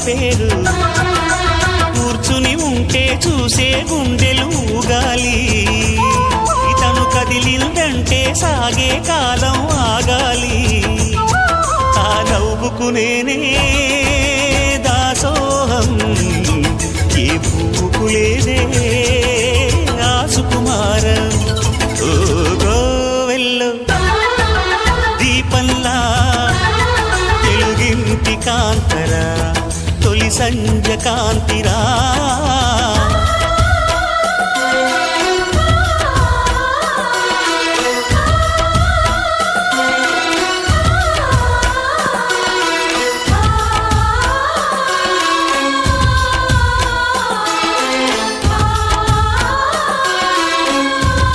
పేరు కూర్చుని ఉంటే చూసే గుండెలు ఊగాలి ఇతను కదిలిందంటే సాగే కాలం ఆగాలి ఆ నవ్వుకు నేనే దాసోహం ఏ పువ్వుకు లేదే ఆ సుకుమారం ఓ గోవెల్లో దీపంలా తెలుగింటి కాంతరా తొలి సంధ్య కాంతిరా